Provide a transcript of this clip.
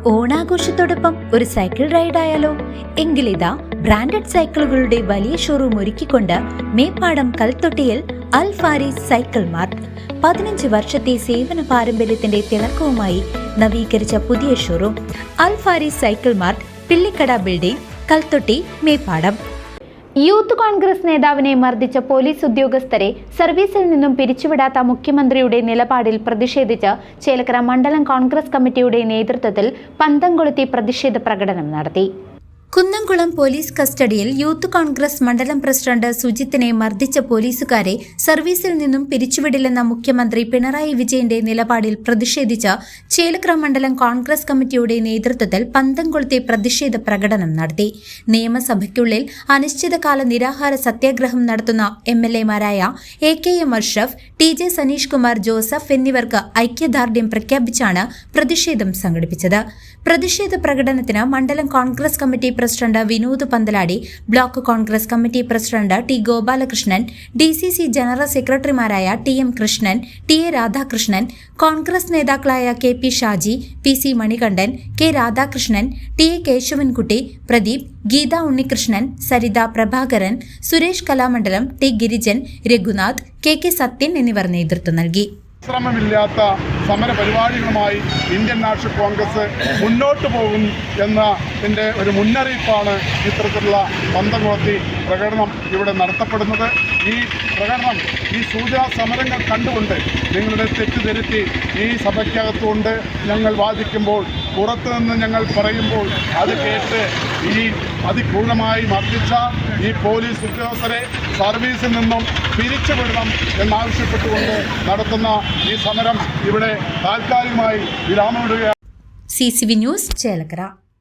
ഓണാഘോഷത്തോടൊപ്പം ഒരു cycle ride ആയാലോ? എങ്കിലിതാ branded സൈക്കിളുകളുടെ വലിയ ഷോറൂം ഒരുക്കിക്കൊണ്ട് മേപ്പാടം കൽത്തൊട്ടിയിൽ അൽ ഫാരീസ് സൈക്കിൾ മാർട്ട് 15 വർഷത്തെ സേവന പാരമ്പര്യത്തിന്റെ തിളക്കവുമായി നവീകരിച്ച പുതിയ showroom Al Faris cycle mart, Pillikkada building, Kalthotti, Meppadam. Youth Congress നേതാവിനെ മർദ്ദിച്ച പോലീസ് ഉദ്യോഗസ്ഥരെ സർവീസിൽ നിന്നും പിരിച്ചുവിടാത്ത മുഖ്യമന്ത്രിയുടെ നിലപാടിൽ പ്രതിഷേധിച്ച് ചേലക്കര മണ്ഡലം കോൺഗ്രസ് കമ്മിറ്റിയുടെ നേതൃത്വത്തിൽ പന്തം കൊളുത്തി പ്രതിഷേധ പ്രകടനം നടത്തി. കുന്നംകുളം പോലീസ് കസ്റ്റഡിയിൽ യൂത്ത് കോൺഗ്രസ് മണ്ഡലം പ്രസിഡന്റ് സുജിത്തിനെ മർദ്ദിച്ച പോലീസുകാരെ സർവീസിൽ നിന്നും പിരിച്ചുവിടില്ലെന്ന മുഖ്യമന്ത്രി പിണറായി വിജയന്റെ നിലപാടിൽ പ്രതിഷേധിച്ച് ചേലക്കര മണ്ഡലം കോൺഗ്രസ് കമ്മിറ്റിയുടെ നേതൃത്വത്തിൽ പന്തം കൊളുത്തി പ്രതിഷേധ പ്രകടനം നടത്തി. നിയമസഭയ്ക്കുള്ളിൽ അനിശ്ചിതകാല നിരാഹാര സത്യാഗ്രഹം നടത്തുന്ന എംഎൽഎമാരായ എ.കെ.എം. അഷ്റഫ്, ടി.ജെ. സനീഷ് കുമാർ ജോസഫ് എന്നിവർക്ക് ഐക്യദാർഢ്യം പ്രഖ്യാപിച്ചാണ് പ്രതിഷേധം സംഘടിപ്പിച്ചത്. പ്രതിഷേധ പ്രകടനത്തിന് മണ്ഡലം Congress committee president Vinod Panthaladi, block Congress committee president T Gopalakrishnan, DCC general സെക്രട്ടറിമാരായ ടി.എം. കൃഷ്ണൻ, ടി.എ. രാധാകൃഷ്ണൻ, കോൺഗ്രസ് നേതാക്കളായ KP. Shaji, PC. Manikandan, K. Radhakrishnan, TA. Kesavankutty, Pradeep, Geetha Unnikrishnan, Saritha Prabhakaran, Suresh Kalamandalam, T. Girijan, Raghunath, K. Sathyan എന്നിവർ നേതൃത്വം നൽകി. ശ്രമമില്ലാത്ത സമരപരിപാടികളുമായി ഇന്ത്യൻ നാഷണൽ കോൺഗ്രസ് മുന്നോട്ട് പോകും എന്നതിൻ്റെ ഒരു മുന്നറിയിപ്പാണ് ഇത്തരത്തിലുള്ള പന്തം കൊളുത്തി പ്രകടനം ഇവിടെ നടത്തപ്പെടുന്നത്. ഈ പ്രകടനം ഈ സൂചനാ സമരങ്ങൾ കണ്ടുകൊണ്ട് നിങ്ങളുടെ തെറ്റിദ്ധരുത്തി ഈ സഭയ്ക്കകത്തുകൊണ്ട് ഞങ്ങൾ വാദിക്കുമ്പോൾ, പുറത്തുനിന്ന് ഞങ്ങൾ പറയുമ്പോൾ അത് കേട്ട് ഈ അതിക്രൂരമായി മർദ്ദിച്ച ഈ പോലീസ് ഉദ്യോഗസ്ഥരെ സർവീസിൽ നിന്നും പിരിച്ചുവിടണം എന്നാവശ്യപ്പെട്ടുകൊണ്ട് നടത്തുന്ന ഈ സമരം ഇവിടെ താൽക്കാലികമായി വിരാമമിടുകയാണ്. CCV news, Chelakkara.